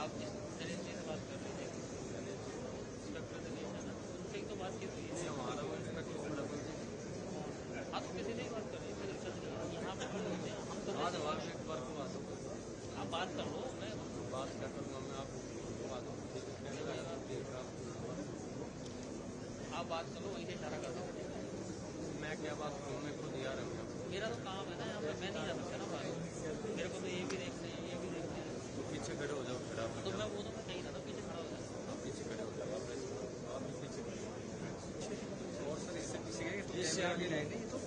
आप जिस नरेंद्र से बात कर रहे थे इंस्पेक्टर उनसे ही तो बात की हुई है। हमारा वो इंस्पेक्टर हाँ तो किसी से ही बात कर रहे हैं यहाँ पे हम तो आज हमारे एक बार को बात होगा, आप बात कर लो, मैं बात कर करूँगा, मैं आपको बात आप बात करो, वहीं से इशारा करता हूँ। मैं क्या बात करूँ, मैं खुद यार मेरा तो काम है ना यहाँ पे, मैं नहीं जा सकता ना बाहर, मेरे को तो ये भी देखते हैं ये भी देखते हैं। तो पीछे खड़े हो जाओ फिर आप, तो मैं वो तो मैं कहीं रहा था, पीछे खड़ा हो जाए, आप पीछे खड़े हो जाओ, आप भी पीछे खड़े। और सर इससे पीछे गए इससे आगे रहेंगे तो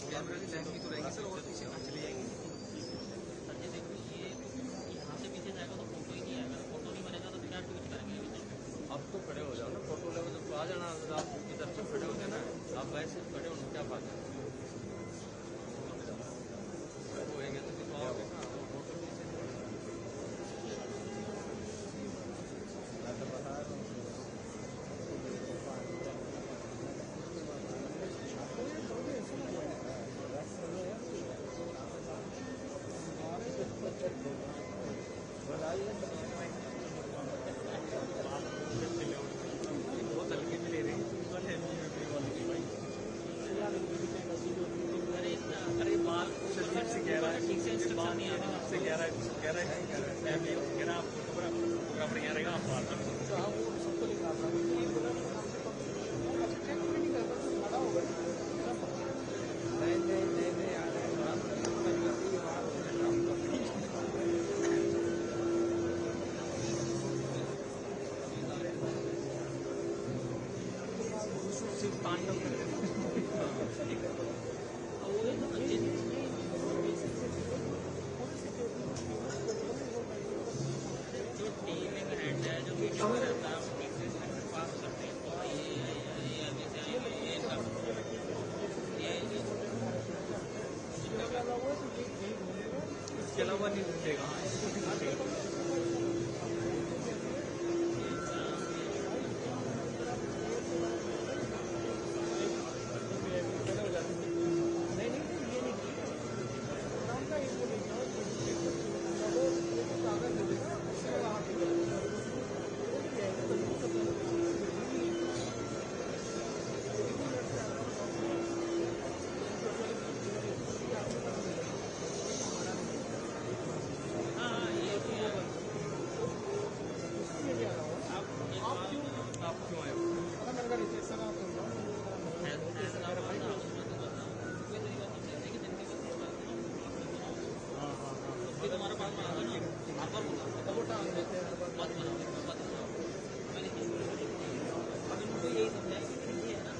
कैमरा की लाइन भी तो रहेगी सर, और पीछे चली जाएंगी सर जी। देखो ये यहाँ से पीछे जाएगा तो फोटो ही नहीं आएगा, फोटो नहीं बनेगा तो क्या ट्वीट करेंगे। अब तो खड़े हो जाओ ना, फोटो लेवल जब आ जाना, अगर आप इधर से खड़े हो जाना, आप वैसे खड़े हो क्या बात है, होएंगे तो फिर आओगे ना फोटो पीछे। मैं तो बता रहा हूँ बहुत हल्की भी ले रही अरे बाल से कह रहा है, ठीक से इंस्ट्रक्शन नहीं आएगा, आपसे कह रहा है फैमिली कह रहा है, आप फोटोग्राफर यहाँ रहेगा, आप बात वो सबको लिखा नहीं आ रहा जो टीमिंग हैंड है, जो वीडियो में रहता है, वो ठीक से पास करते हैं, तो इसके अलावा नहीं दिखेगा। आप क्यों आए हो? तुम्हारे पास अब इनको यही समझाया कि है ना,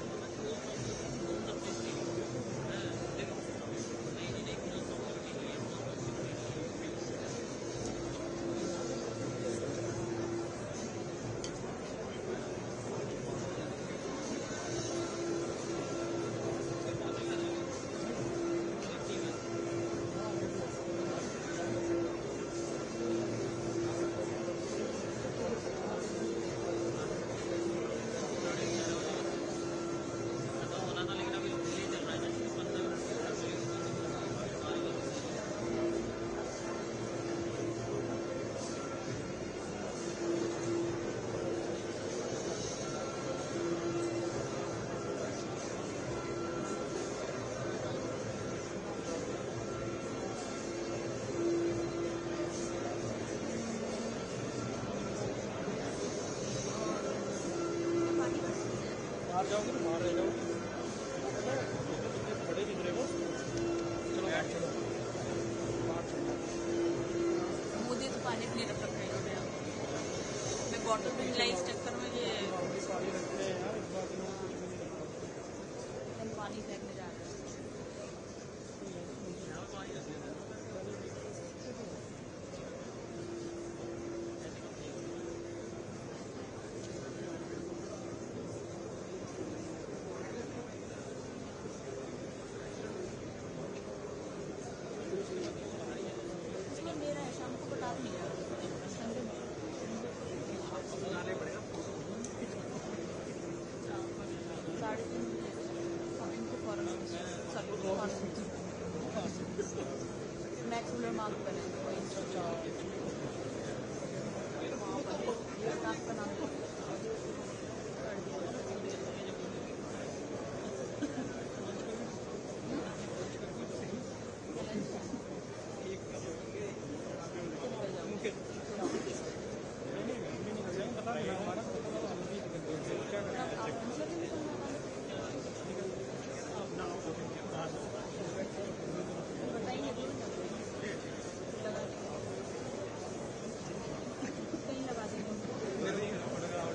बाहर जाओगे तो बाहर रह जाओगे, बड़े दिख रहे हो, चलो बैठ चलो बाहर चलो। मुझे तो पानी भी नहीं रख रखा है, मैं बॉटल में मिलाई इस चक्कर में, ये पानी रखते हैं यार, इस बात में हम पानी फेंकने जा रहे हैं। मेरा है, शाम को बता नहीं रहा, संडे में पड़ेगा 3:30 इनको फॉरन मैक्स मार्क करें। आपका नाम कहीं लगा देंगे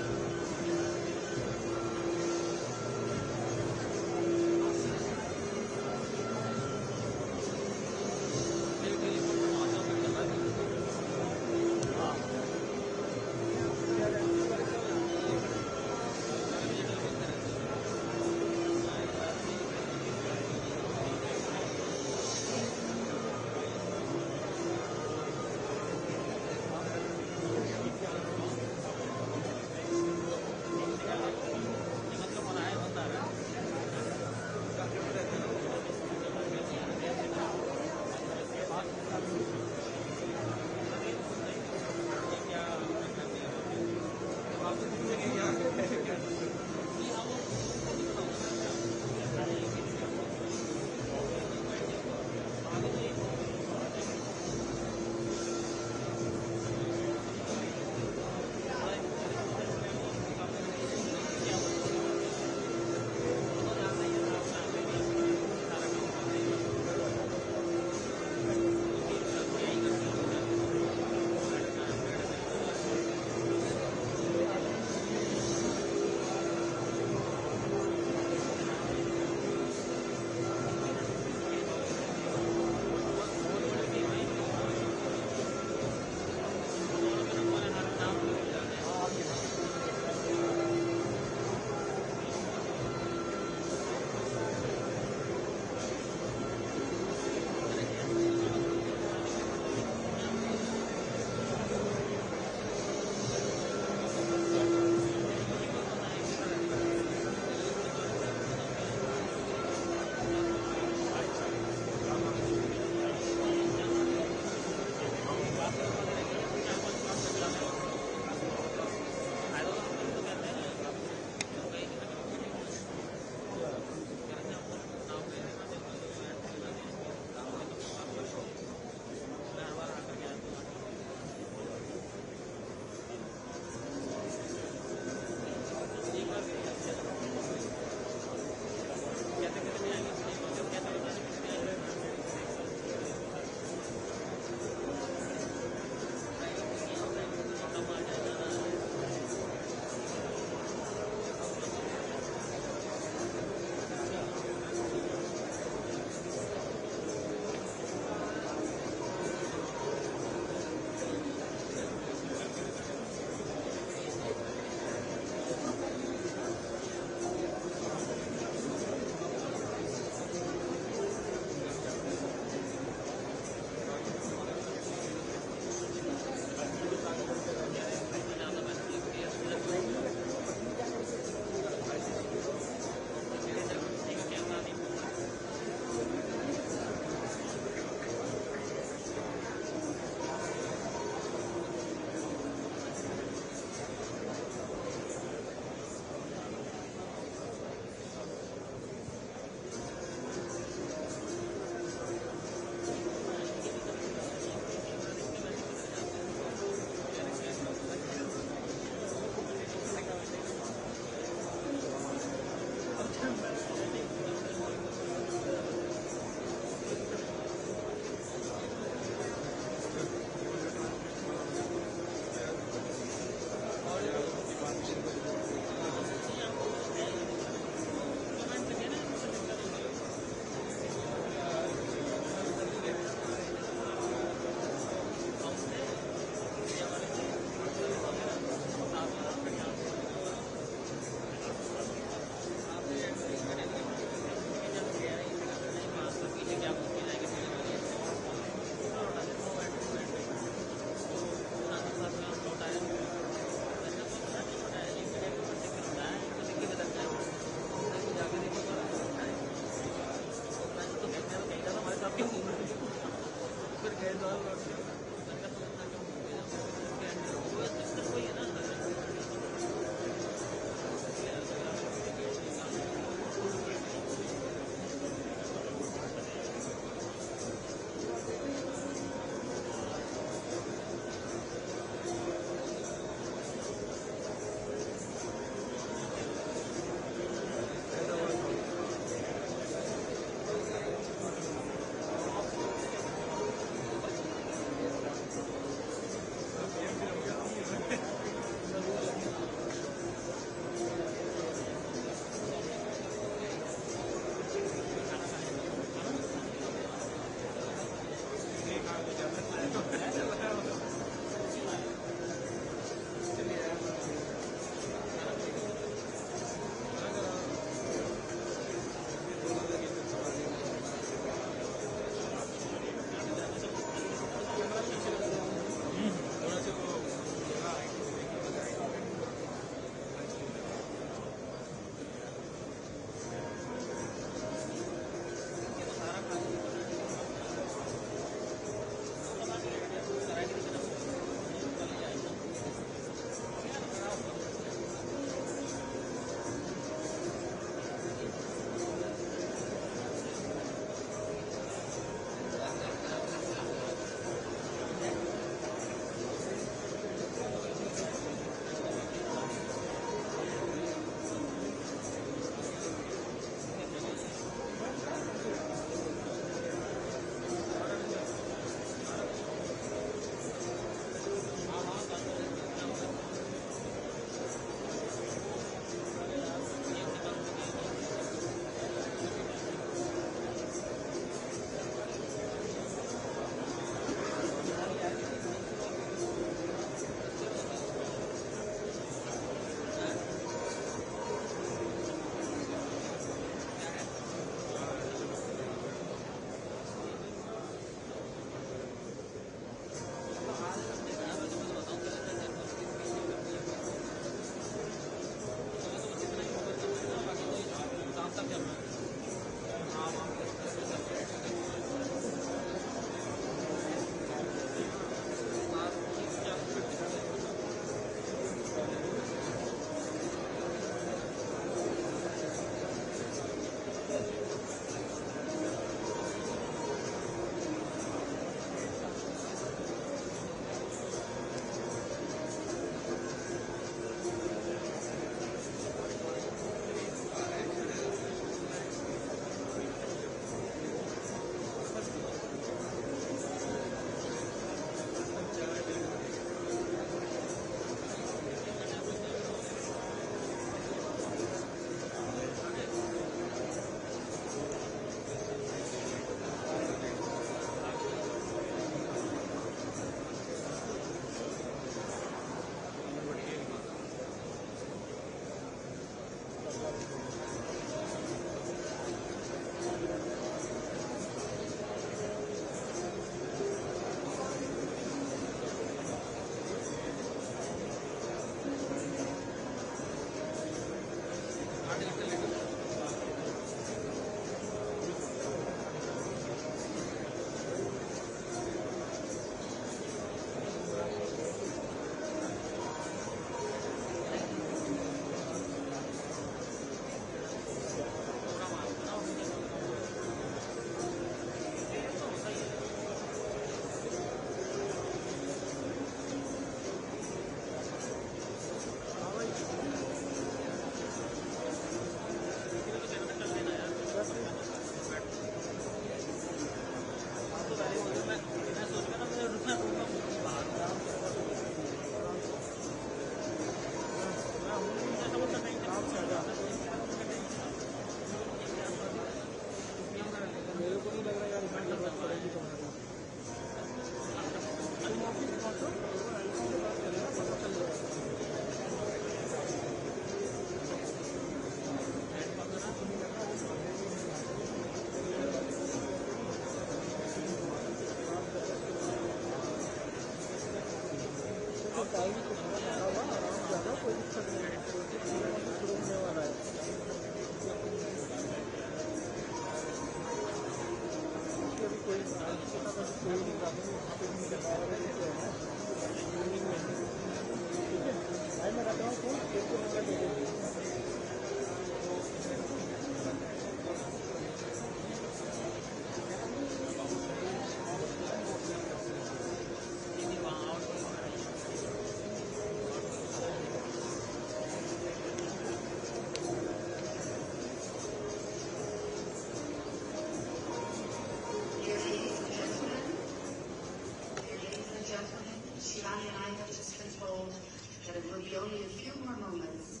Only a few more moments.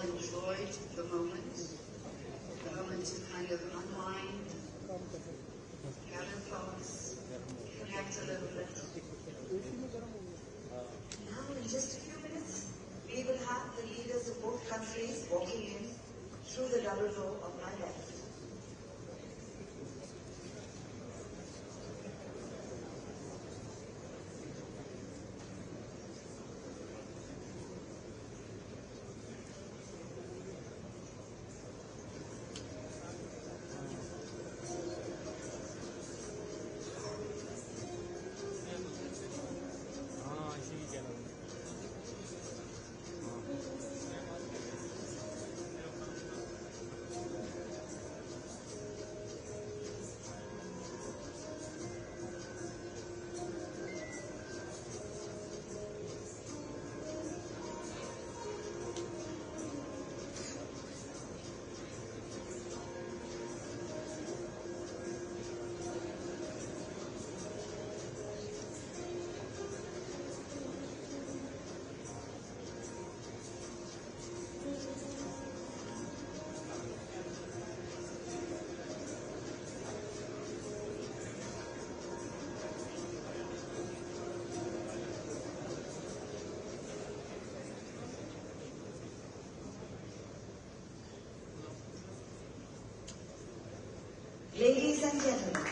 Enjoyed the moment to kind of unwind, gather thoughts, connect a little bit. Now, in just a few minutes, we will have the leaders of both countries walking in through the double door on my left. Ladies and gentlemen,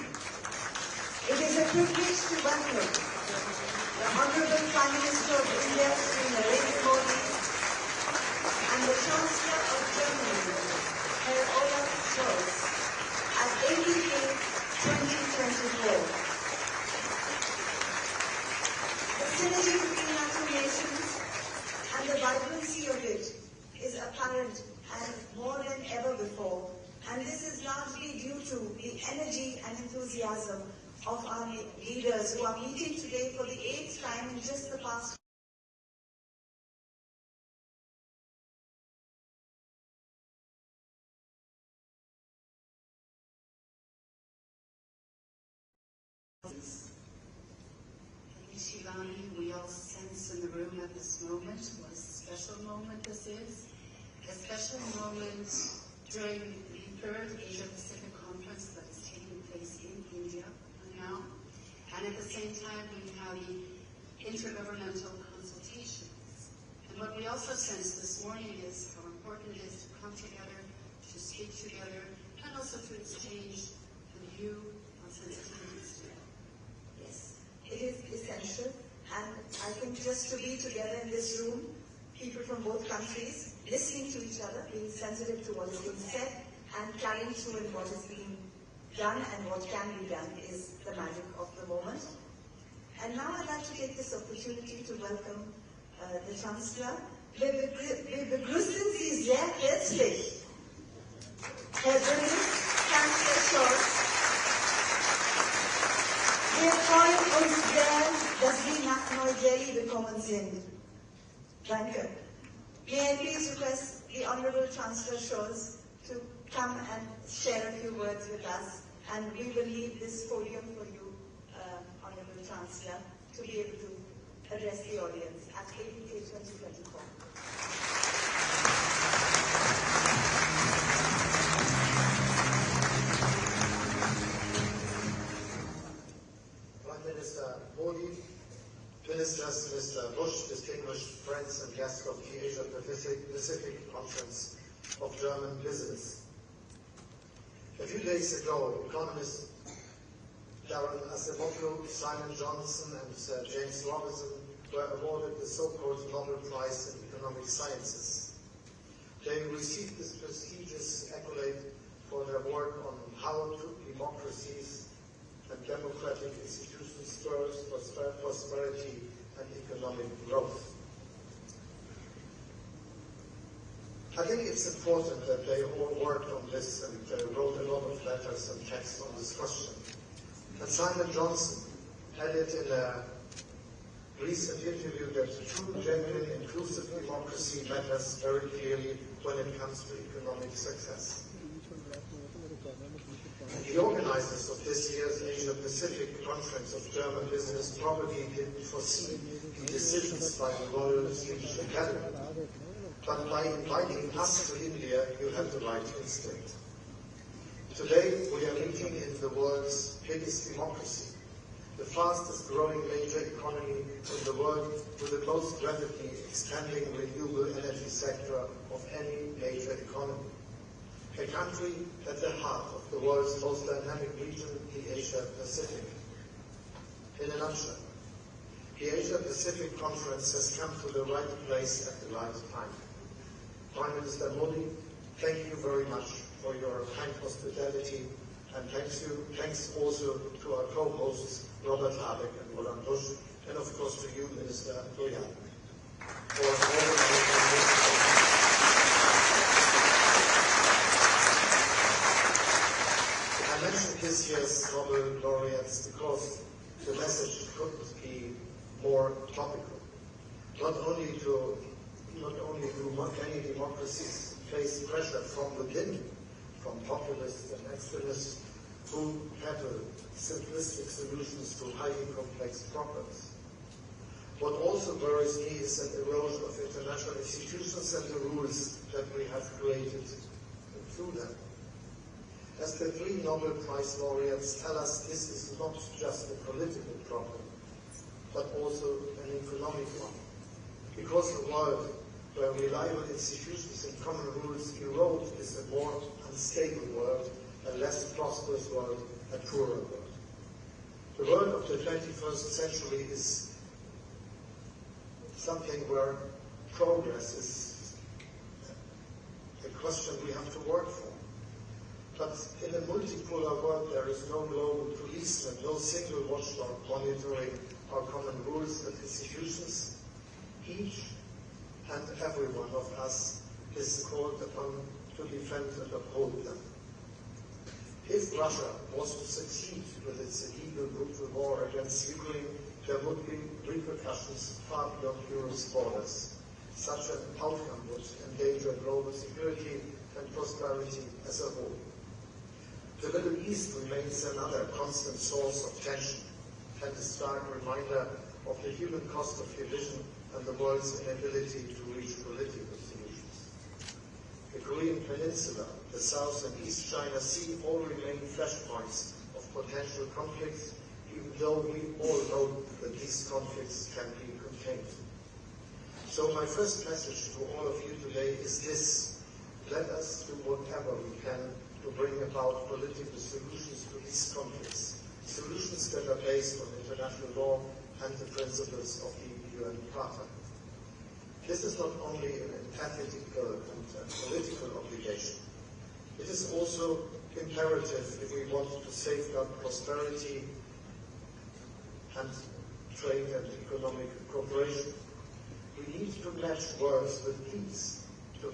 it is a privilege to welcome the Honorable Prime Minister of India, Shri Narendra Modi, and the Chancellor of Germany, Herr Olaf Scholz, at ADK 2024. The synergy between our two nations and the vibrancy of it is apparent and more than ever before. And this is largely due to the energy and enthusiasm of our leaders who are meeting today for the 8th time in just the past Shivani, we all sense in the room at this moment what a special moment this is. A special moment during the third Asia-Pacific conference that is taking place in India now. And at the same time, we have the intergovernmental consultations. And what we also sense this morning is how important it is to come together, to speak together, and also to exchange the view on sensitivities. Yes, it is essential. And I think just to be together in this room, people from both countries, listening to each other, being sensitive to what is being said, and carrying through in what is being done and what can be done is the magic of the moment. And now I'd like to take this opportunity to welcome the Chancellor. Wir begrüßen Sie sehr herzlich, Herr Chancellor Scholz. Wir freuen uns sehr, dass Sie nach Neu-Delhi gekommen sind. Danke. May I please request the Honorable Chancellor Scholz to come and share a few words with us, and we will leave this podium for you, Honorable Chancellor, to be able to address the audience at ADK 2024. Scholz, distinguished friends and guests of the Asia-Pacific Conference of German Business. A few days ago, economists Darren Acemoglu, Simon Johnson, and James Robinson were awarded the so-called Nobel Prize in Economic Sciences. They received this prestigious accolade for their work on how democracies and democratic institutions spur prosperity and economic growth. I think it's important that they all worked on this and wrote a lot of letters and texts on this question. And Simon Johnson added in a recent interview that true, genuine, inclusive democracy matters very clearly when it comes to economic success. And the organizers of this year's Asia-Pacific Conference of German Business probably didn't foresee the decisions by the Royal Swedish Academy. But by inviting us to India, you have the right instinct. Today, we are meeting in the world's biggest democracy, the fastest growing major economy in the world with the most rapidly expanding renewable energy sector of any major economy. A country at the heart of the world's most dynamic region, the Asia-Pacific. In a nutshell, the Asia-Pacific Conference has come to the right place at the right time. Prime Minister Modi, thank you very much for your kind hospitality, and thanks also to our co-hosts Robert Habeck and Roland Busch, and of course to you, Minister Doyan, for organizing this. I mentioned this year's Nobel laureates because the message couldn't be more topical. Not only do many democracies face pressure from within, from populists and extremists who peddle simplistic solutions to highly complex problems. What also worries me is an erosion of international institutions and the rules that we have created through them. As the three Nobel Prize laureates tell us, this is not just a political problem, but also an economic one. Because the world where reliable institutions and common rules erode is a more unstable world, a less prosperous world, a poorer world. The world of the 21st century is something where progress is a question we have to work for. But in a multipolar world, there is no global policeman, no single watchdog monitoring our common rules and institutions. Each and every one of us is called upon to defend and uphold them. If Russia was to succeed with its illegal brutal war against Ukraine, there would be repercussions far beyond Europe's borders. Such an outcome would endanger global security and prosperity as a whole. The Middle East remains another constant source of tension and a stark reminder of the human cost of division and the world's inability to reach political solutions. The Korean Peninsula, the South and East China Sea all remain flashpoints of potential conflicts, even though we all know that these conflicts can be contained. So my first message to all of you today is this: let us do whatever we can to bring about political solutions to these conflicts, solutions that are based on international law and the principles of the UN Charter. This is not only an ethical and political obligation, it is also imperative if we want to safeguard prosperity and trade and economic cooperation. We need to match words with deeds. The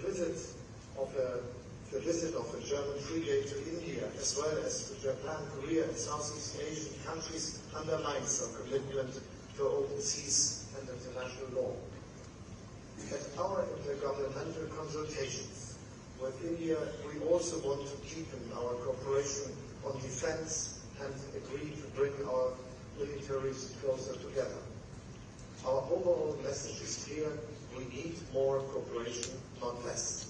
visit of a German frigate to India, as well as to Japan, Korea, and Southeast Asian countries, underlines our commitment to open seas and international law. At our intergovernmental consultations with India, we also want to deepen our cooperation on defense and agree to bring our militaries closer together. Our overall message is clear: we need more cooperation, not less.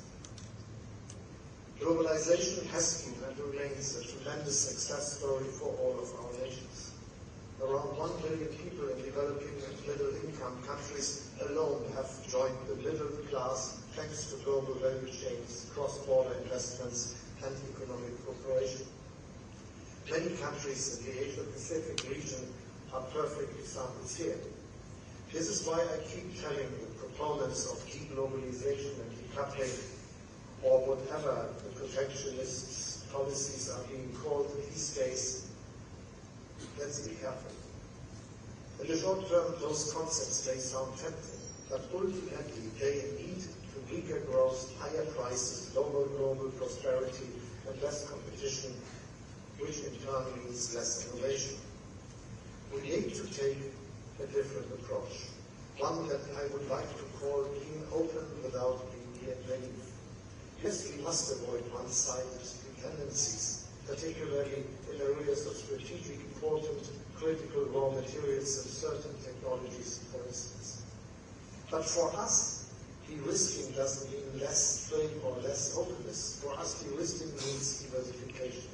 Globalization has been and remains a tremendous success story for all of our nations. Around 1 billion people in developing and middle-income countries alone have joined the middle class thanks to global value chains, cross-border investments, and economic cooperation. Many countries in the Asia-Pacific region are perfect examples here. This is why I keep telling the proponents of deglobalization and decoupling, or whatever the protectionist policies are being called these days, let's be careful. In the short term, those concepts may sound tempting, but ultimately they lead to weaker growth, higher prices, lower global prosperity, and less competition, which in turn means less innovation. We need to take a different approach, one that I would like to call being open without being naive. Yes, we must avoid one-sided dependencies, particularly in areas of strategic important, critical raw materials and certain technologies, for instance. But for us, de-risking doesn't mean less trade or less openness. For us, de-risking means diversification.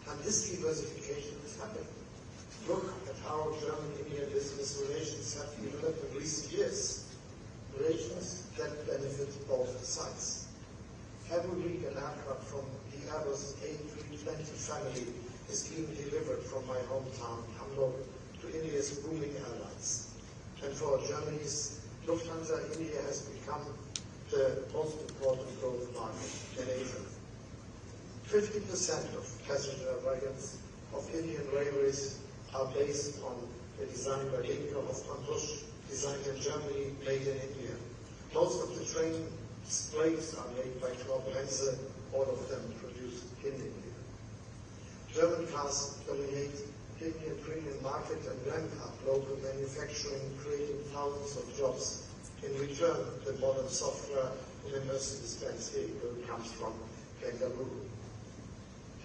And this diversification is happening. Look at how German-India business relations have developed in recent years. Relations that benefit both sides. Every week an aircraft from the Airbus A320 family is being delivered from my hometown, Hamburg, to India's booming airlines. And for Germany's Lufthansa, India has become the most important growth market in Asia. 50% of passenger wagons of Indian railways are based on the design by Linke Hofmann Busch, designed in Germany, made in India. Most of the train brakes are made by Knorr-Bremse, all of them produced in India. German cars dominate the Indian premium market and ramp up local manufacturing, creating thousands of jobs. In return, the modern software in a Mercedes-Benz vehicle comes from Bengaluru.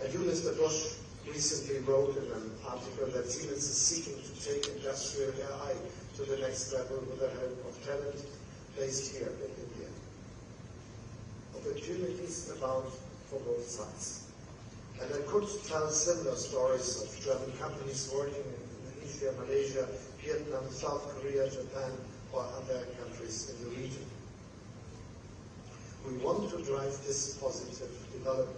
And you, Mr. Busch, recently wrote in an article that Siemens is seeking to take industrial AI to the next level with the help of talent based here in India. Opportunities abound for both sides. And I could tell similar stories of German companies working in Indonesia, Malaysia, Vietnam, South Korea, Japan, or other countries in the region. We want to drive this positive development.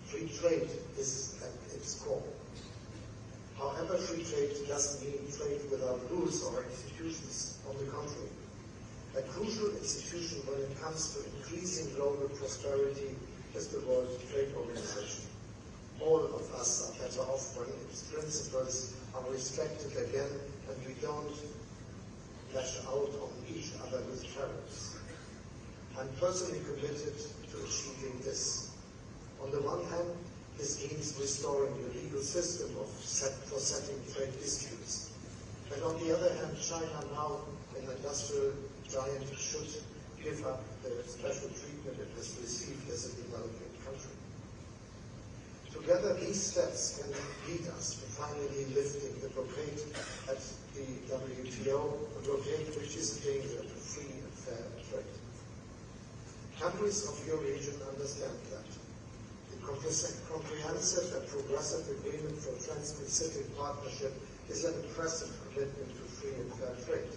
Free trade is at its core. However, free trade doesn't mean trade without rules or institutions. On the contrary, a crucial institution when it comes to increasing global prosperity is the World Trade Organization. All of us are better off when its principles are respected again and we don't lash out on each other with tariffs. I'm personally committed to achieving this. On the one hand, this means restoring the legal system for settling trade disputes. And on the other hand, China now, an industrial giant, should give up the special treatment it has received as a developing country. Together, these steps can lead us to finally lifting the blockade at the WTO, a blockade which is a danger to free and fair trade. Countries of your region understand that. The comprehensive and progressive agreement for Trans-Pacific Partnership is an impressive commitment to free and fair trade.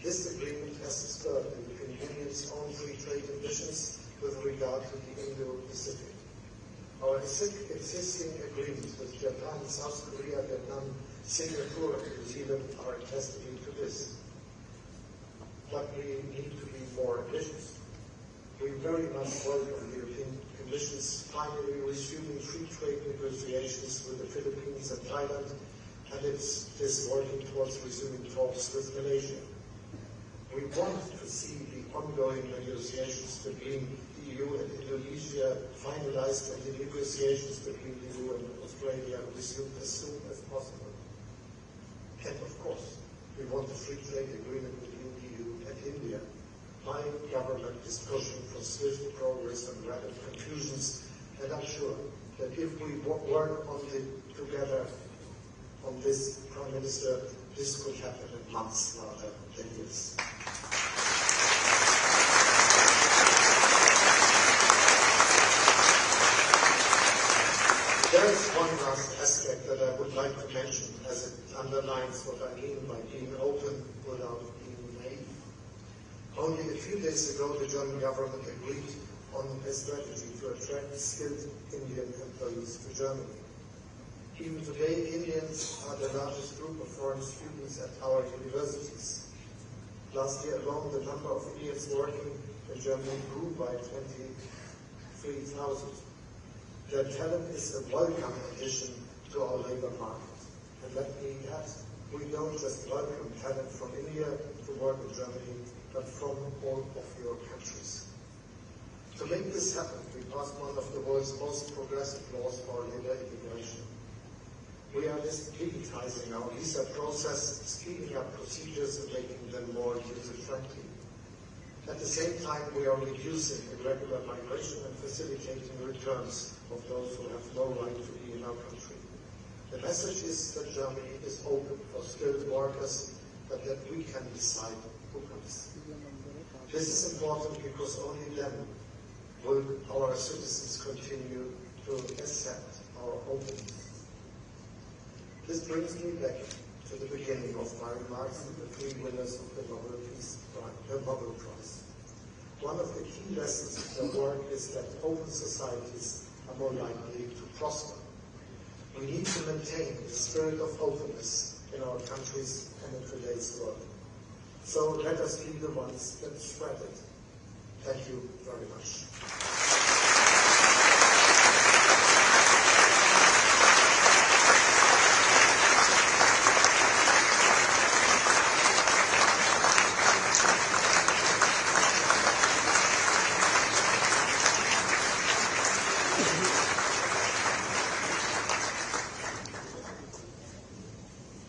This agreement has spurred the European Union's own free trade ambitions with regard to the Indo-Pacific. Our existing agreements with Japan, South Korea, Vietnam, Singapore, and New Zealand are a testament to this. But we need to be more ambitious. We very much welcome the European Commission's finally resuming free trade negotiations with the Philippines and Thailand, and it's working towards resuming talks with Malaysia. We want to see the ongoing negotiations between the EU and Indonesia finalized and the negotiations between the EU and Australia resumed as soon as possible. And of course, we want a free trade agreement between the EU and India. My government is pushing for swift progress and rapid conclusions, and I'm sure that if we work on it together on this, Prime Minister, this could happen in months rather than years. There is one last aspect that that I would like to mention, as it underlines what I mean by being open without being naive. Only a few days ago, the German government agreed on a strategy to attract skilled Indian employees to Germany. Even today, Indians are the largest group of foreign students at our universities. Last year alone, the number of Indians working in Germany grew by 23,000. Their talent is a welcome addition to our labor market. And let me add, we don't just welcome talent from India to work in Germany, but from all of your countries. To make this happen, we passed one of the world's most progressive laws for labor immigration. We are digitizing our visa process, speeding up procedures and making them more user-friendly. At the same time, we are reducing irregular migration and facilitating returns of those who have no right to be in our country. The message is that Germany is open for skilled workers, but that we can decide who comes. This is important because only then will our citizens continue to accept our openness. This brings me back to the beginning of my remarks and the three winners of the Nobel Prize. One of the key lessons of their work is that open societies are more likely to prosper. We need to maintain the spirit of openness in our countries and in today's world. So let us be the ones that spread it. Thank you very much.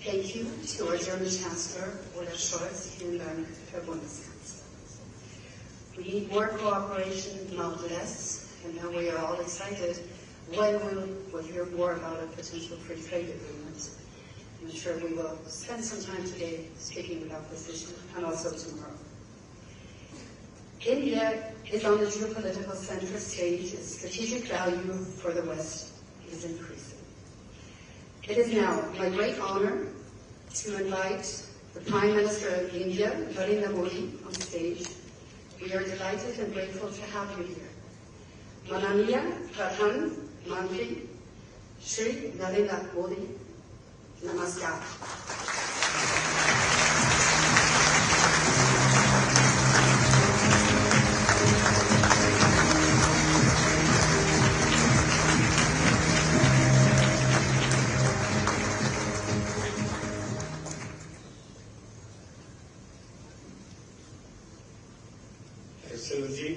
Thank you to our German Chancellor Olaf Scholz. Vielen Dank, Herr Bundeskanzler. We need more cooperation, not less, and now we are all excited when we'll hear more about a potential free trade agreement. I'm sure we will spend some time today speaking about this issue, and also tomorrow. India is on the geopolitical center stage. Its strategic value for the West is increasing. It is now my great honor to invite the Prime Minister of India, Narendra Modi, on stage. We are delighted and grateful to have you here. Mananiya Pradhan Mantri, Shri Narendra Modi, Namaskar. Excellency,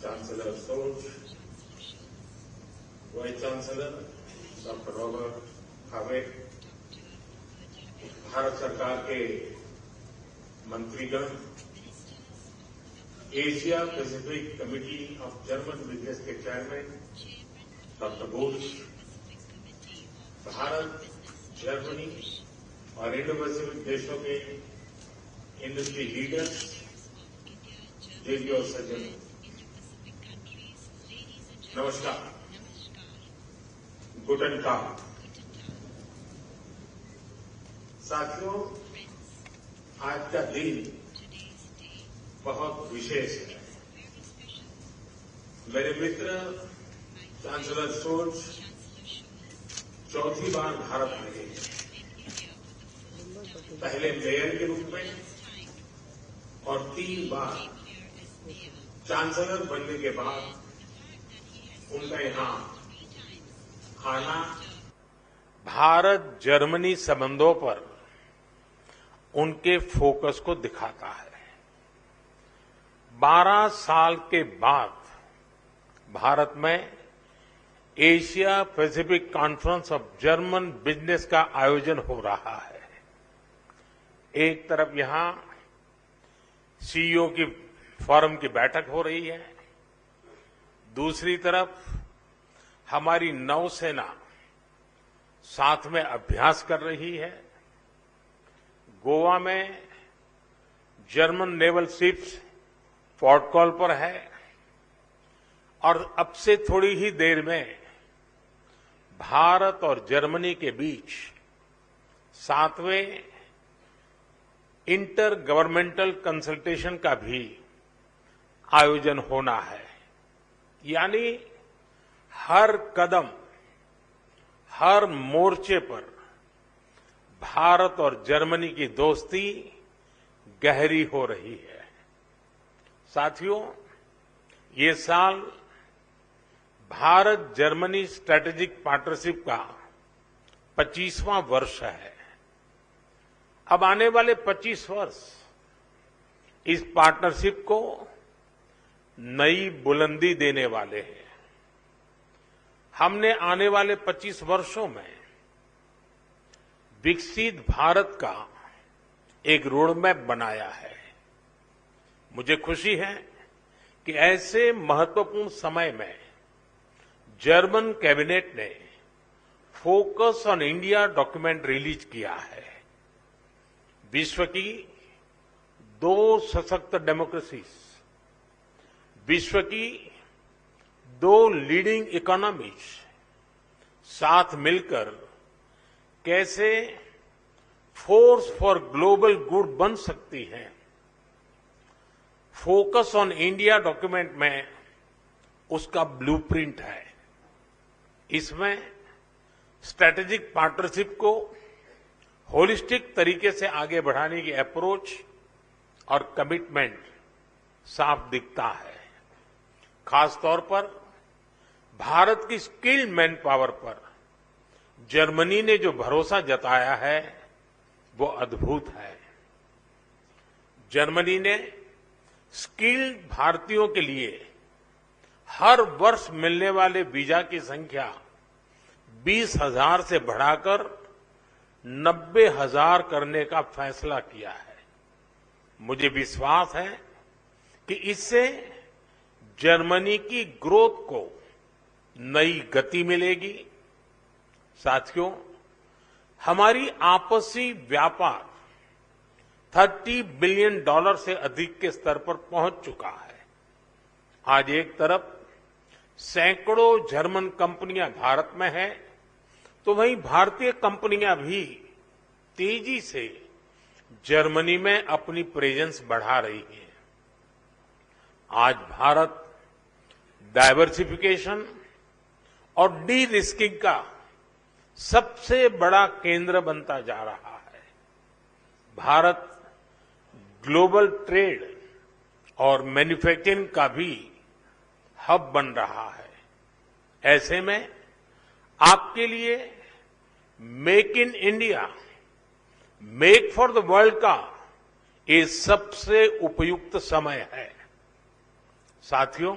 Chancellor Scholz, Vice Chancellor Dr. Robert Habeck, Bharat सरकार के मंत्रीगण, Asia Pacific committee of German business के chairman doctor Bose, Bharat, Germany और Indo Pacific देशों के industry leaders, देवी और सज्जन, नमस्कार, गुटन टाग। साथियों, आज का दिन बहुत विशेष है। मेरे मित्र चांसलर शोल्ज चौथी बार भारत में गए, पहले मेयर के रूप में और 3 बार चांसलर बनने के बाद उनका यहां आना भारत जर्मनी संबंधों पर उनके फोकस को दिखाता है। 12 साल के बाद भारत में Asia Pacific conference of German business का आयोजन हो रहा है। एक तरफ यहां सीईओ की फोरम की बैठक हो रही है, दूसरी तरफ हमारी नौसेना साथ में अभ्यास कर रही है। गोवा में German naval ships port call पर है और अब से थोड़ी ही देर में भारत और जर्मनी के बीच 7वें इंटर गवर्नमेंटल कंसल्टेशन का भी आयोजन होना है। यानी हर कदम, हर मोर्चे पर भारत और जर्मनी की दोस्ती गहरी हो रही है। साथियों, ये साल भारत जर्मनी स्ट्रैटेजिक पार्टनरशिप का 25वां वर्ष है। अब आने वाले 25 वर्ष इस पार्टनरशिप को नई बुलंदी देने वाले हैं। हमने आने वाले 25 वर्षों में विकसित भारत का एक रोडमैप बनाया है। मुझे खुशी है कि ऐसे महत्वपूर्ण समय में जर्मन कैबिनेट ने focus on India document release किया है। विश्व की 2 सशक्त डेमोक्रेसीज, विश्व की 2 लीडिंग इकोनॉमीज साथ मिलकर कैसे फोर्स फॉर ग्लोबल गुड बन सकती हैं। फोकस ऑन इंडिया डॉक्यूमेंट में उसका ब्लूप्रिंट है। इसमें स्ट्रैटेजिक पार्टनरशिप को होलिस्टिक तरीके से आगे बढ़ाने की अप्रोच और कमिटमेंट साफ दिखता है। खासतौर पर भारत की स्किल्ड मैन पावर पर जर्मनी ने जो भरोसा जताया है वो अद्भुत है। जर्मनी ने स्किल्ड भारतीयों के लिए हर वर्ष मिलने वाले वीजा की संख्या 20,000 से बढ़ाकर 90,000 करने का फैसला किया है। मुझे विश्वास है कि इससे जर्मनी की ग्रोथ को नई गति मिलेगी। साथियों, हमारी आपसी व्यापार $30 बिलियन से अधिक के स्तर पर पहुंच चुका है। आज एक तरफ सैकड़ों जर्मन कंपनियां भारत में हैं, तो वहीं भारतीय कंपनियां भी तेजी से जर्मनी में अपनी प्रेजेंस बढ़ा रही हैं। आज भारत डायवर्सिफिकेशन और डी रिस्किंग का सबसे बड़ा केंद्र बनता जा रहा है। भारत ग्लोबल ट्रेड और मैन्युफैक्चरिंग का भी हब बन रहा है। ऐसे में आपके लिए make in India, make for the world का ये सबसे उपयुक्त समय है। साथियों,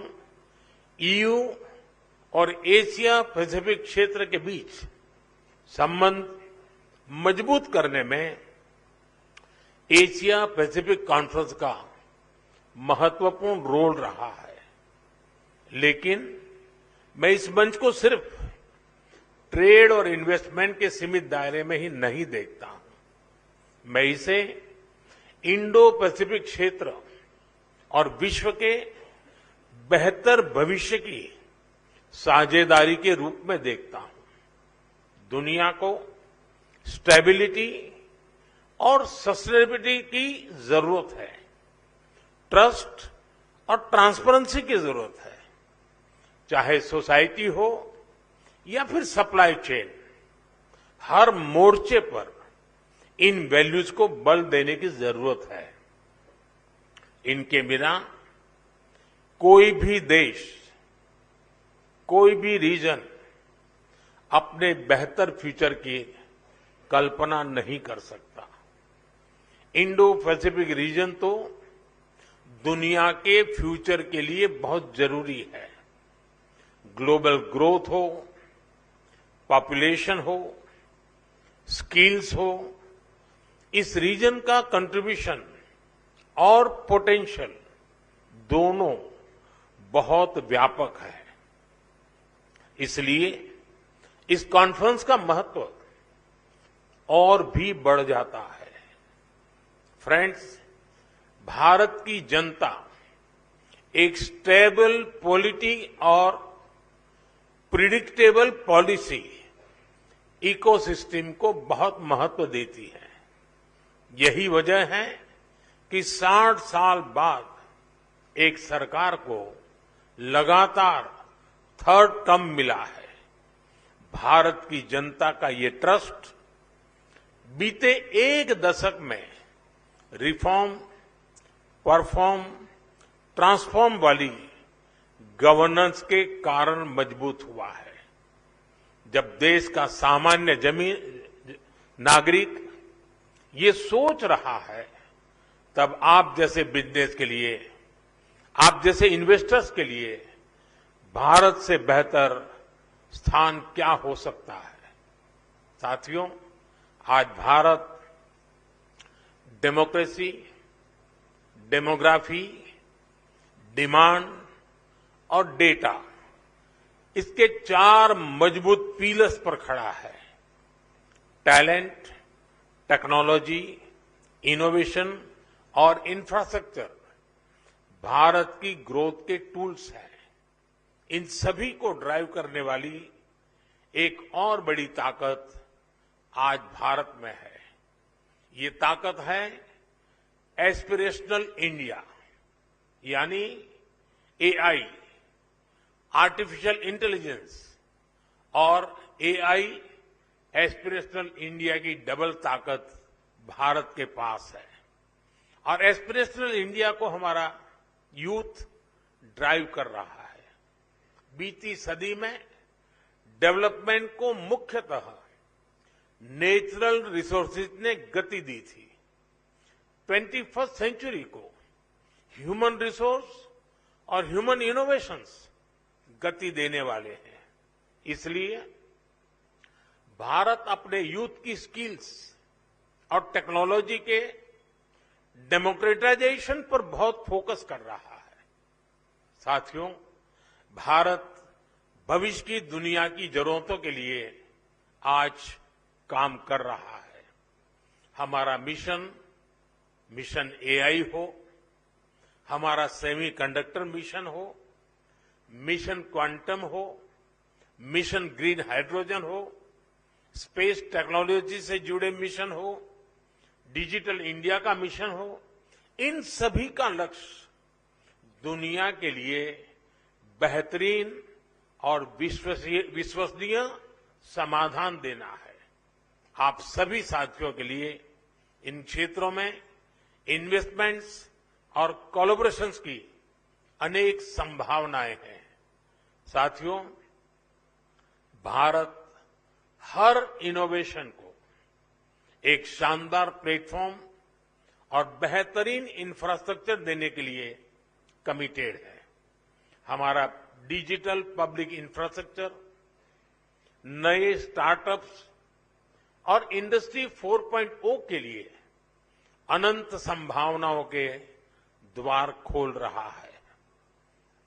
ईयू और एशिया पैसिफिक क्षेत्र के बीच संबंध मजबूत करने में एशिया पैसिफिक कॉन्फ्रेंस का महत्वपूर्ण रोल रहा है। लेकिन मैं इस मंच को सिर्फ ट्रेड और इन्वेस्टमेंट के सीमित दायरे में ही नहीं देखता हूं। मैं इसे इंडो पैसिफिक क्षेत्र और विश्व के बेहतर भविष्य की साझेदारी के रूप में देखता हूं। दुनिया को स्टेबिलिटी और सस्टेनेबिलिटी की जरूरत है। ट्रस्ट और ट्रांसपेरेंसी की जरूरत है। चाहे सोसाइटी हो या फिर सप्लाई चेन, हर मोर्चे पर इन वैल्यूज को बल देने की जरूरत है। इनके बिना कोई भी देश, कोई भी रीजन अपने बेहतर फ्यूचर की कल्पना नहीं कर सकता। इंडो पैसिफिक रीजन तो दुनिया के फ्यूचर के लिए बहुत जरूरी है। ग्लोबल ग्रोथ हो, पॉपुलेशन हो, स्किल्स हो, इस रीजन का कंट्रीब्यूशन और पोटेंशियल दोनों बहुत व्यापक है। इसलिए इस कॉन्फ्रेंस का महत्व और भी बढ़ जाता है। फ्रेंड्स, भारत की जनता एक स्टेबल पॉलिटी और प्रिडिक्टेबल पॉलिसी इकोसिस्टम को बहुत महत्व देती है। यही वजह है कि 60 साल बाद एक सरकार को लगातार थर्ड टर्म मिला है। भारत की जनता का ये ट्रस्ट बीते एक दशक में रिफॉर्म, परफॉर्म, ट्रांसफॉर्म वाली गवर्नेंस के कारण मजबूत हुआ है। जब देश का सामान्य नागरिक ये सोच रहा है, तब आप जैसे बिजनेस के लिए, आप जैसे इन्वेस्टर्स के लिए भारत से बेहतर स्थान क्या हो सकता है। साथियों, आज भारत डेमोक्रेसी, डेमोग्राफी, डिमांड और डेटा, इसके 4 मजबूत पिलर्स पर खड़ा है। टैलेंट, टेक्नोलॉजी, इनोवेशन और इंफ्रास्ट्रक्चर भारत की ग्रोथ के टूल्स हैं। इन सभी को ड्राइव करने वाली एक और बड़ी ताकत आज भारत में है। ये ताकत है एस्पिरेशनल इंडिया, यानी एआई, आर्टिफिशियल इंटेलिजेंस और एआई एस्पिरेशनल इंडिया की डबल ताकत भारत के पास है। और एस्पिरेशनल इंडिया को हमारा यूथ ड्राइव कर रहा है। बीती सदी में डेवलपमेंट को मुख्यतः नेचुरल रिसोर्सेज ने गति दी थी। 21st सेंचुरी को ह्यूमन रिसोर्स और ह्यूमन इनोवेशंस गति देने वाले हैं। इसलिए भारत अपने यूथ की स्किल्स और टेक्नोलॉजी के डेमोक्रेटाइजेशन पर बहुत फोकस कर रहा है। साथियों, भारत भविष्य की दुनिया की जरूरतों के लिए आज काम कर रहा है। हमारा मिशन एआई हो, हमारा सेमीकंडक्टर मिशन हो, मिशन क्वांटम हो, मिशन ग्रीन हाइड्रोजन हो, स्पेस टेक्नोलॉजी से जुड़े मिशन हो, डिजिटल इंडिया का मिशन हो, इन सभी का लक्ष्य दुनिया के लिए बेहतरीन और विश्वसनीय समाधान देना है। आप सभी साथियों के लिए इन क्षेत्रों में इन्वेस्टमेंट्स और कोलैबोरेशंस की अनेक संभावनाएं हैं। साथियों, भारत हर इनोवेशन को एक शानदार प्लेटफॉर्म और बेहतरीन इंफ्रास्ट्रक्चर देने के लिए कमिटेड है। हमारा डिजिटल पब्लिक इंफ्रास्ट्रक्चर, नए स्टार्टअप्स और इंडस्ट्री 4.0 के लिए अनंत संभावनाओं के द्वार खोल रहा है।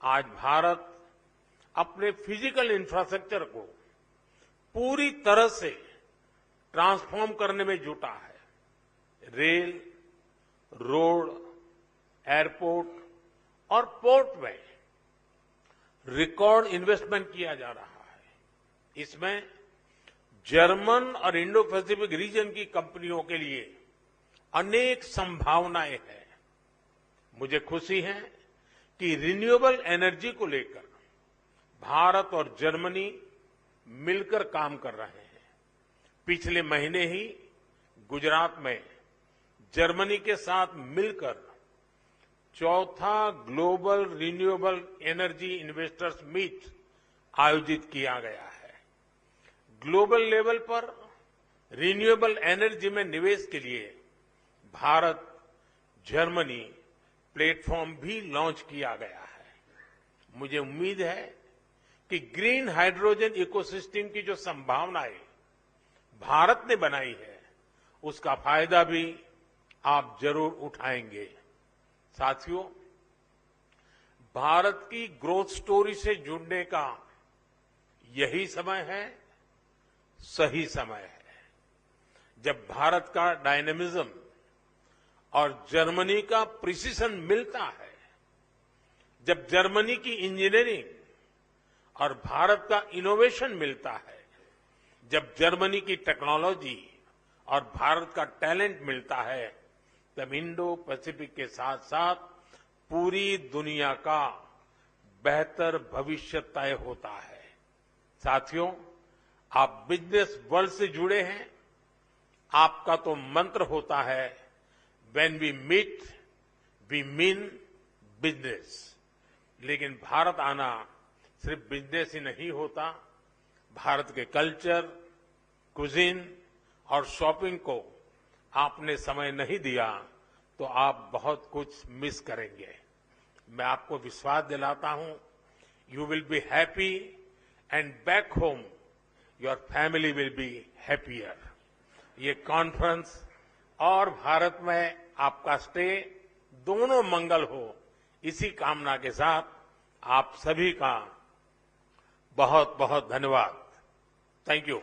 आज भारत अपने फिजिकल इंफ्रास्ट्रक्चर को पूरी तरह से ट्रांसफॉर्म करने में जुटा है। रेल, रोड, एयरपोर्ट और पोर्ट में रिकॉर्ड इन्वेस्टमेंट किया जा रहा है। इसमें जर्मन और इंडो पैसिफिक रीजन की कंपनियों के लिए अनेक संभावनाएं हैं। मुझे खुशी है कि रिन्यूएबल एनर्जी को लेकर भारत और जर्मनी मिलकर काम कर रहे हैं। पिछले महीने ही गुजरात में जर्मनी के साथ मिलकर चौथा global renewable energy investors meet आयोजित किया गया है। ग्लोबल लेवल पर रिन्यूएबल एनर्जी में निवेश के लिए भारत जर्मनी प्लेटफॉर्म भी लॉन्च किया गया है। मुझे उम्मीद है कि ग्रीन हाइड्रोजन इकोसिस्टम की जो संभावनाएं भारत ने बनाई है, उसका फायदा भी आप जरूर उठाएंगे। साथियों, भारत की ग्रोथ स्टोरी से जुड़ने का यही समय है, सही समय है, जब भारत का डायनेमिज्म और जर्मनी का प्रिसीजन मिलता है, जब जर्मनी की इंजीनियरिंग और भारत का इनोवेशन मिलता है। जब जर्मनी की टेक्नोलॉजी और भारत का टैलेंट मिलता है, तब इंडो पैसिफिक के साथ साथ पूरी दुनिया का बेहतर भविष्य तय होता है। साथियों, आप बिजनेस वर्ल्ड से जुड़े हैं। आपका तो मंत्र होता है, when we meet we mean business. लेकिन भारत आना सिर्फ बिजनेस ही नहीं होता। भारत के कल्चर, कुजीन और शॉपिंग को आपने समय नहीं दिया तो आप बहुत कुछ मिस करेंगे। मैं आपको विश्वास दिलाता हूं, you will be happy and back home your family will be happier. ये कॉन्फ्रेंस और भारत में आपका स्टे दोनों मंगल हो, इसी कामना के साथ आप सभी का बहुत बहुत धन्यवाद। Thank you.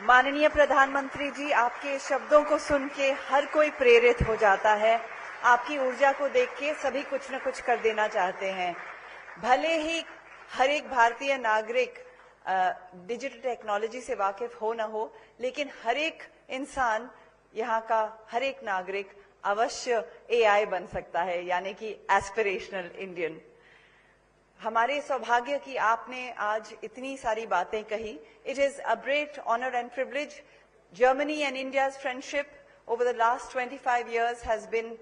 माननीय प्रधानमंत्री जी, आपके शब्दों को सुन के हर कोई प्रेरित हो जाता है। आपकी ऊर्जा को देख के सभी कुछ न कुछ कर देना चाहते हैं। भले ही हर एक भारतीय नागरिक डिजिटल टेक्नोलॉजी से वाकिफ हो न हो, लेकिन हर एक इंसान, यहाँ का हर एक नागरिक अवश्य एआई बन सकता है, यानी कि एस्पिरेशनल इंडियन। हमारे सौभाग्य की आपने आज इतनी सारी बातें कही। It is a great honour and privilege. Germany and India's friendship over the last 25 years has been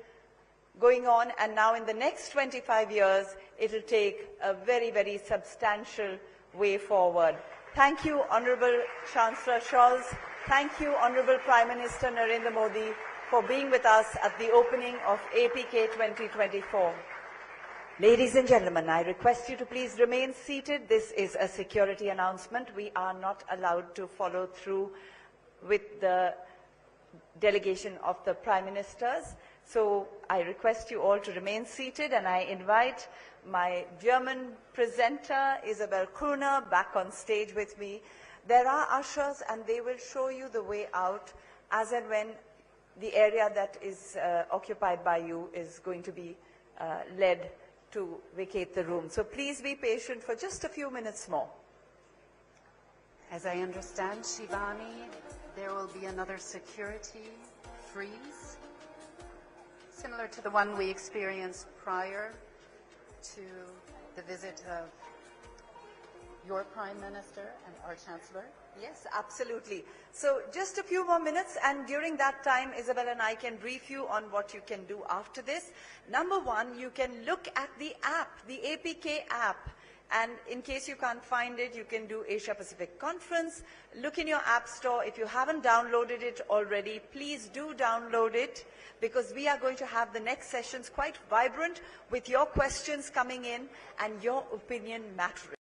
going on, and now in the next 25 years, it will take a very, very substantial way forward. Thank you, Honorable Chancellor Scholz. Thank you, Honorable Prime Minister Narendra Modi, for being with us at the opening of APK 2024. Ladies and gentlemen, I request you to please remain seated. This is a security announcement. We are not allowed to follow through with the delegation of the Prime Ministers. So I request you all to remain seated, and I invite my German presenter, Isabel Kruner, back on stage with me. There are ushers, and they will show you the way out as and when the area that is occupied by you is going to be led to vacate the room. So please be patient for just a few minutes more. As I understand, Shivani, there will be another security freeze, similar to the one we experienced prior to the visit of your Prime Minister and our Chancellor. Yes, absolutely. So just a few more minutes, and during that time, Isabel and I can brief you on what you can do after this. Number one, you can look at the app, the APK app. And in case you can't find it, you can do Asia Pacific Conference. Look in your app store. If you haven't downloaded it already, please do download it, because we are going to have the next sessions quite vibrant with your questions coming in and your opinion mattering.